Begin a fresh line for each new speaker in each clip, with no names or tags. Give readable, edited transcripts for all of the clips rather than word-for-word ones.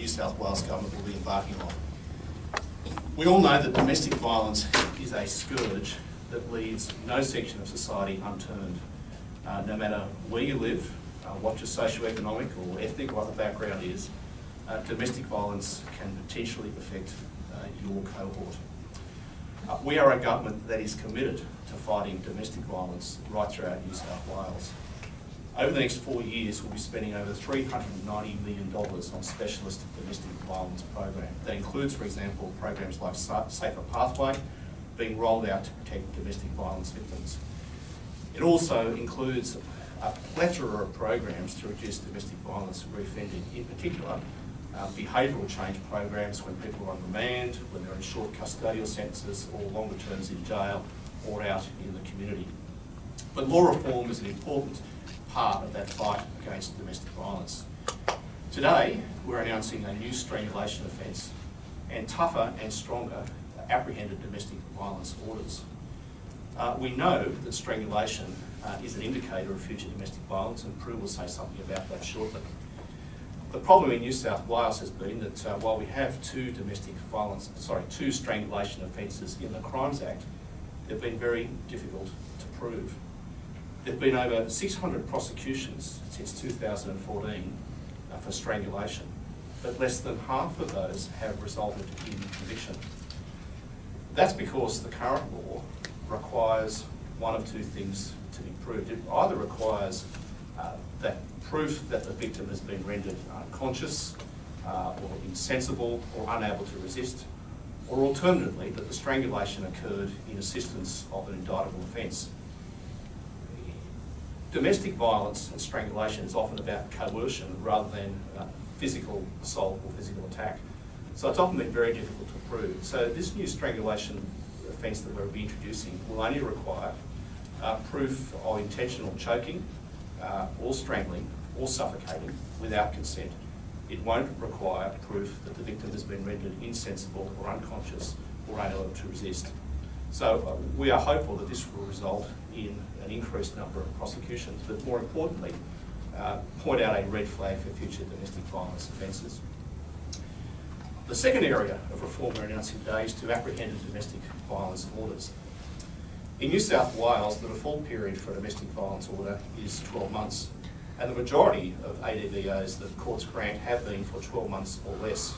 New South Wales Government will be embarking on. We all know that domestic violence is a scourge that leaves no section of society unturned. No matter where you live, what your socioeconomic or ethnic or other background is, domestic violence can potentially affect your cohort. We are a government that is committed to fighting domestic violence right throughout New South Wales. Over the next 4 years, we'll be spending over $390 million on specialist domestic violence programs. That includes, for example, programs like Safer Pathway being rolled out to protect domestic violence victims. It also includes a plethora of programs to reduce domestic violence reoffending, in particular behavioural change programs when people are on remand, when they're in short custodial sentences or longer terms in jail or out in the community. But law reform is an important part of that fight against domestic violence. Today, we're announcing a new strangulation offence and tougher and stronger apprehended domestic violence orders. We know that strangulation is an indicator of future domestic violence, and Pru will say something about that shortly. The problem in New South Wales has been that while we have two strangulation offences in the Crimes Act, they've been very difficult to prove. There have been over 600 prosecutions since 2014 for strangulation, but less than half of those have resulted in conviction. That's because the current law requires one of two things to be proved. It either requires that proof that the victim has been rendered unconscious or insensible or unable to resist, or alternatively that the strangulation occurred in assistance of an indictable offence. Domestic violence and strangulation is often about coercion rather than physical assault or physical attack. So it's often been very difficult to prove. So this new strangulation offence that we'll be introducing will only require proof of intentional choking or strangling or suffocating without consent. It won't require proof that the victim has been rendered insensible or unconscious or unable to resist. So we are hopeful that this will result in an increased number of prosecutions, but more importantly, point out a red flag for future domestic violence offences. The second area of reform we're announcing today is to apprehend domestic violence orders. In New South Wales, the default period for a domestic violence order is 12 months, and the majority of ADVOs that courts grant have been for 12 months or less.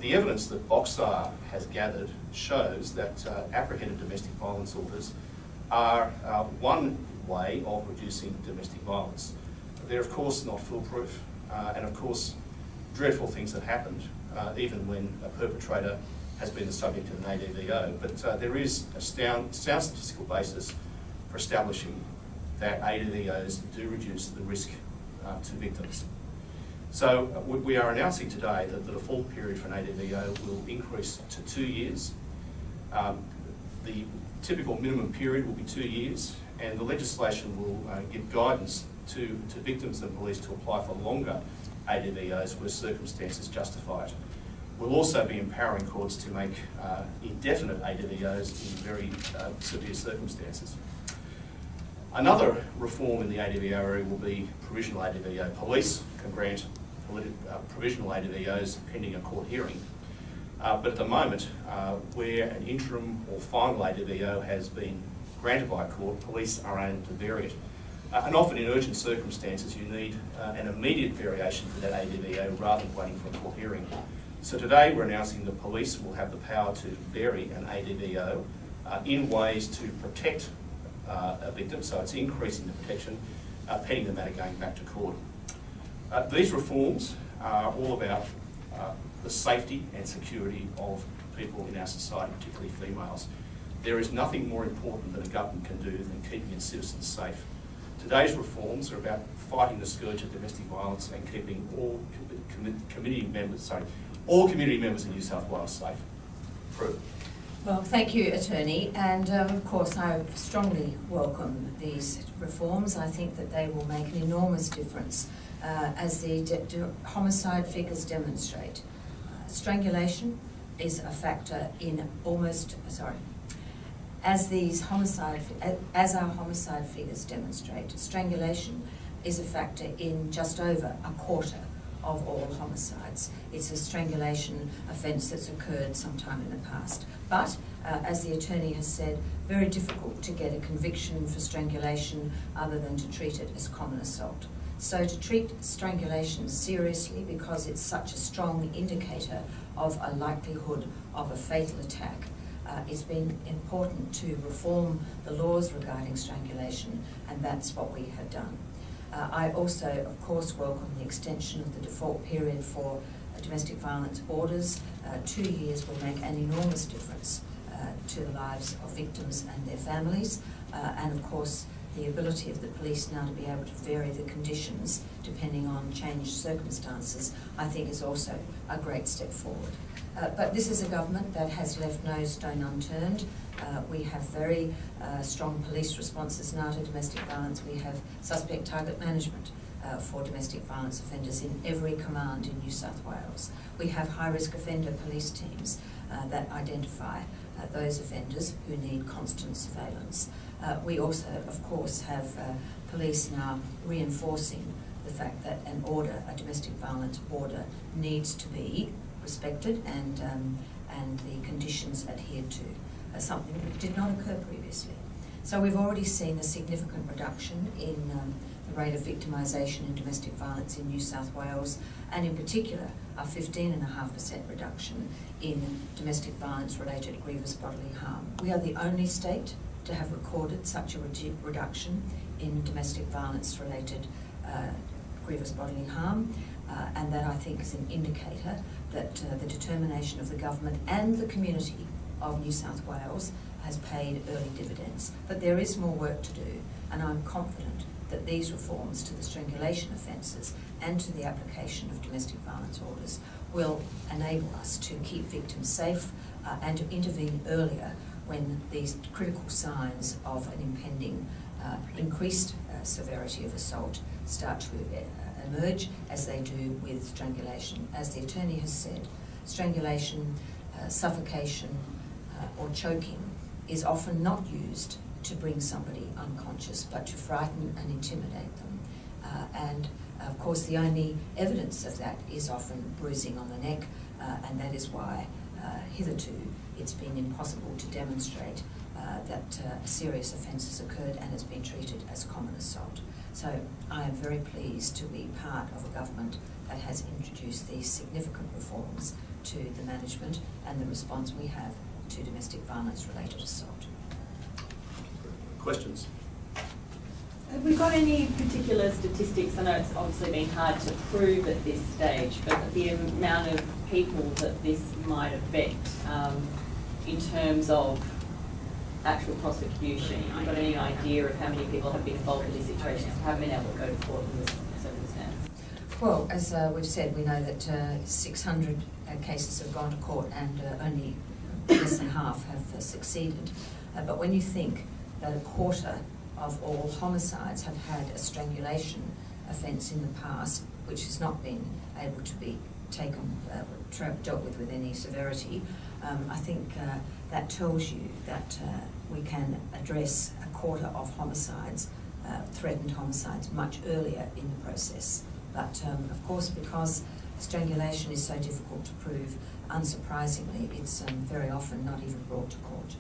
The evidence that Boxar has gathered shows that apprehended domestic violence orders are one way of reducing domestic violence. They're of course not foolproof, and of course dreadful things have happened, even when a perpetrator has been the subject of an ADVO. But there is a sound statistical basis for establishing that ADVOs do reduce the risk to victims. So we are announcing today that the default period for an ADVO will increase to 2 years. The typical minimum period will be 2 years, and the legislation will give guidance to victims and police to apply for longer ADVOs where circumstances justify it. We'll also be empowering courts to make indefinite ADVOs in very severe circumstances. Another reform in the ADVO area will be provisional ADVO. Police can grant provisional ADVOs pending a court hearing. But at the moment, where an interim or final ADVO has been granted by a court, police are able to vary it. And often in urgent circumstances, you need an immediate variation to that ADVO rather than waiting for a court hearing. So today we're announcing that police will have the power to vary an ADVO in ways to protect a victim, so it's increasing the protection pending the matter going back to court. These reforms are all about the safety and security of people in our society, particularly females. There is nothing more important that a government can do than keeping its citizens safe. Today's reforms are about fighting the scourge of domestic violence and keeping all community members in New South Wales safe. Pru.
Well, thank you, Attorney, and of course I strongly welcome these reforms. I think that they will make an enormous difference as the homicide figures demonstrate. Strangulation is a factor in as our homicide figures demonstrate, strangulation is a factor in just over a quarter of all homicides. It's a strangulation offence that's occurred sometime in the past. But, as the attorney has said, very difficult to get a conviction for strangulation other than to treat it as common assault. So to treat strangulation seriously, because it's such a strong indicator of a likelihood of a fatal attack, it's been important to reform the laws regarding strangulation, and that's what we have done. I also, of course, welcome the extension of the default period for domestic violence orders. 2 years will make an enormous difference to the lives of victims and their families, and of course the ability of the police now to be able to vary the conditions depending on changed circumstances, I think is also a great step forward. But this is a government that has left no stone unturned. We have very strong police responses now to domestic violence. We have suspect target management for domestic violence offenders in every command in New South Wales. We have high-risk offender police teams that identify those offenders who need constant surveillance. We also, of course, have police now reinforcing the fact that an order, a domestic violence order, needs to be respected and the conditions adhered to, something that did not occur previously. So we've already seen a significant reduction in the rate of victimisation in domestic violence in New South Wales, and in particular a 15.5% reduction in domestic violence related grievous bodily harm. We are the only state to have recorded such a reduction in domestic violence related grievous bodily harm, and that I think is an indicator that the determination of the government and the community of New South Wales has paid early dividends. But there is more work to do, and I'm confident that these reforms to the strangulation offences and to the application of domestic violence orders will enable us to keep victims safe and to intervene earlier when these critical signs of an impending increased severity of assault start to emerge, as they do with strangulation. As the attorney has said, strangulation, suffocation or choking is often not used to bring somebody unconscious, but to frighten and intimidate them. And of course the only evidence of that is often bruising on the neck, and that is why hitherto it's been impossible to demonstrate that a serious offence has occurred and has been treated as common assault. So I am very pleased to be part of a government that has introduced these significant reforms to the management and the response we have to domestic violence related assault.
Questions?
Have we got any particular statistics? I know it's obviously been hard to prove at this stage, but the amount of people that this might affect in terms of actual prosecution. Have you got any idea of how many people have been involved in these situations and haven't been able to go to court in this circumstance?
Well, as we've said, we know that 600 cases have gone to court and only less than half have succeeded. But when you think that a quarter of all homicides have had a strangulation offence in the past, which has not been able to be dealt with any severity, I think that tells you that we can address a quarter of homicides, threatened homicides, much earlier in the process. But of course, because strangulation is so difficult to prove, unsurprisingly, it's very often not even brought to court.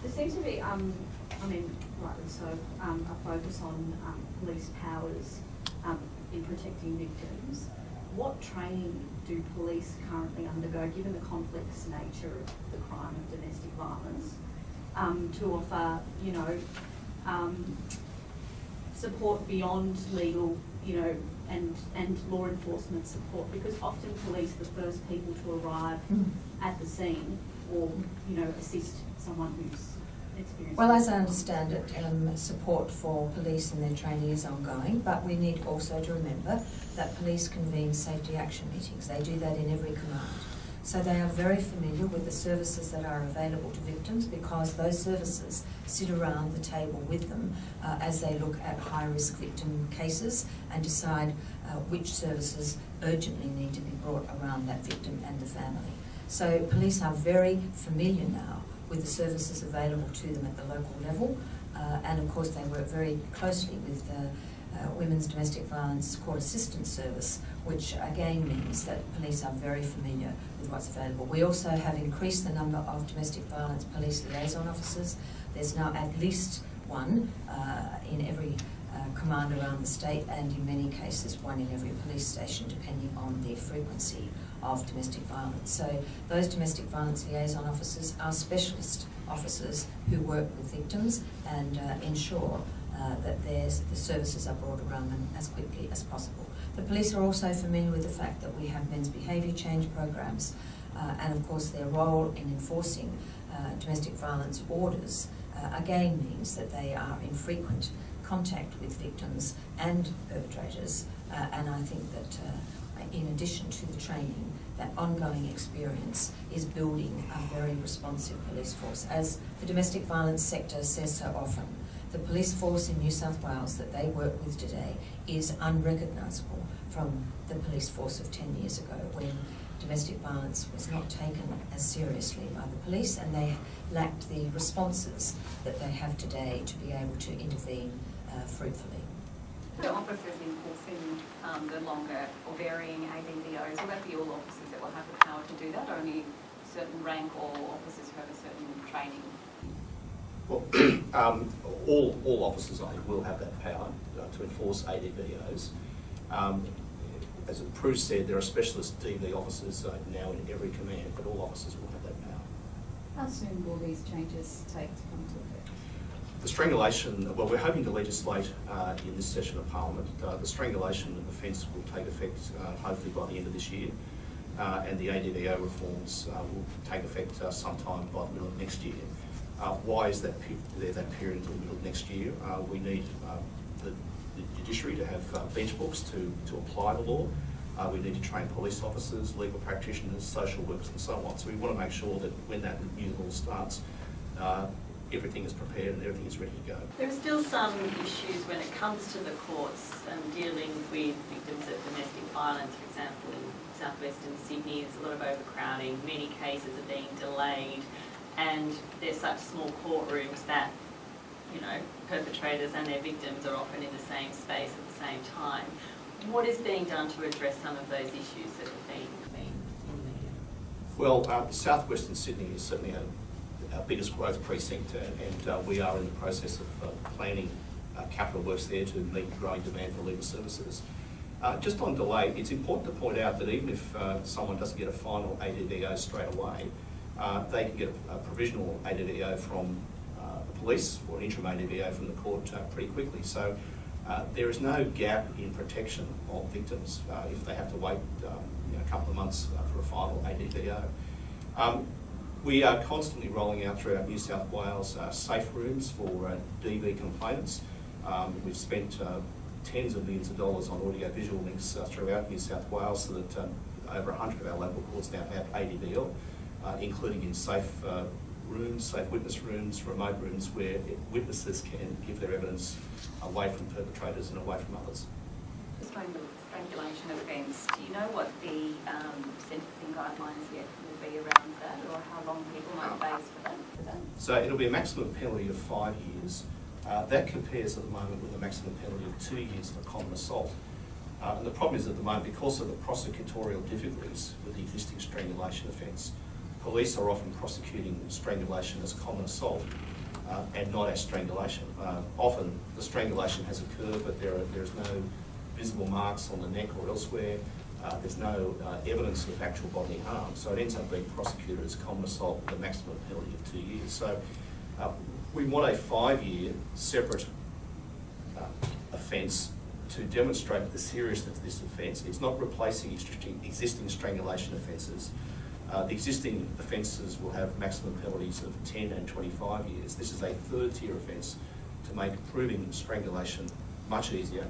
There seems to be, rightly so, a focus on police powers in protecting victims. What training do police currently undergo, given the complex nature of the crime of domestic violence, to offer, support beyond legal, and law enforcement support? Because often police are the first people to arrive at the scene or, assist someone who's experienced.
Well, as I understand it, support for police and their training is ongoing, but we need also to remember that police convene safety action meetings. They do that in every command. So they are very familiar with the services that are available to victims, because those services sit around the table with them as they look at high-risk victim cases and decide which services urgently need to be brought around that victim and the family. So police are very familiar now with the services available to them at the local level, and of course they work very closely with Women's Domestic Violence Court Assistance Service, which again means that police are very familiar with what's available. We also have increased the number of domestic violence police liaison officers. There's now at least one in every command around the state, and in many cases one in every police station, depending on the frequency of domestic violence. So those domestic violence liaison officers are specialist officers who work with victims and ensure that the services are brought around them as quickly as possible. The police are also familiar with the fact that we have men's behaviour change programs, and of course their role in enforcing domestic violence orders again means that they are in frequent contact with victims and perpetrators, and I think that in addition to the training, that ongoing experience is building a very responsive police force. As the domestic violence sector says so often, the police force in New South Wales that they work with today is unrecognisable from the police force of 10 years ago, when domestic violence was not taken as seriously by the police and they lacked the responses that they have today to be able to intervene fruitfully.
The officers enforcing the longer or varying ADVOs, will that be all officers that will have the power to do that, or only certain rank or officers who have a certain training?
Well, all officers, I think, will have that power to enforce ADVOs. As Pru said, there are specialist DV officers now in every command, but all officers will have that power.
How soon will these changes take to come to effect?
The strangulation, well, we're hoping to legislate in this session of Parliament. The strangulation offence will take effect hopefully by the end of this year, and the ADVO reforms will take effect sometime by the middle of next year. Why is that period until the middle of next year? We need the judiciary to have bench books to apply the law. We need to train police officers, legal practitioners, social workers and so on. So we want to make sure that when that new law starts, everything is prepared and everything is ready to go.
There are still some issues when it comes to the courts dealing with victims of domestic violence. For example, in southwestern Sydney, there's a lot of overcrowding, many cases are being delayed, and there's such small courtrooms that, you know, perpetrators and their victims are often in the same space at the same time. What is being done to address some of those issues that have been in the media?
Well, southwestern Sydney is certainly our biggest growth precinct, and we are in the process of planning capital works there to meet growing demand for legal services. Just on delay, it's important to point out that even if someone doesn't get a final ADVO straight away, they can get a provisional ADVO from the police or an interim ADVO from the court pretty quickly. So there is no gap in protection of victims if they have to wait a couple of months for a final ADVO. We are constantly rolling out throughout New South Wales safe rooms for DV complainants. We've spent tens of millions of dollars on audio-visual links throughout New South Wales, so that over 100 of our local courts now have ADVL, including in safe rooms, safe witness rooms, remote rooms where witnesses can give their evidence away from perpetrators and away from others.
Just going to the strangulation offence, do you know what the sentencing guidelines yet will be around that, or how long people might face for that?
So it'll be a maximum penalty of 5 years. That compares at the moment with a maximum penalty of 2 years for common assault. And the problem is at the moment, because of the prosecutorial difficulties with the existing strangulation offence, police are often prosecuting strangulation as common assault and not as strangulation. Often the strangulation has occurred, but there's no visible marks on the neck or elsewhere. There's no evidence of actual bodily harm, so it ends up being prosecuted as common assault with a maximum penalty of 2 years. So we want a 5-year separate offence to demonstrate the seriousness of this offence. It's not replacing existing strangulation offences. The existing offences will have maximum penalties of 10 and 25 years. This is a third-tier offence to make proving strangulation much easier,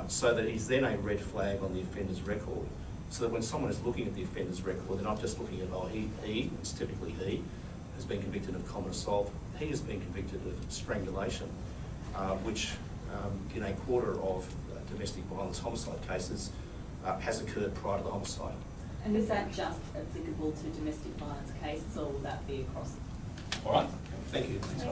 so that it is then a red flag on the offender's record, so that when someone is looking at the offender's record, they're not just looking at, oh, he, it's typically he, has been convicted of common assault. He has been convicted of strangulation, which in a quarter of domestic violence homicide cases has occurred prior to the homicide.
And is that just applicable to domestic violence cases, or will that be across?
All right, thank you. Thanks,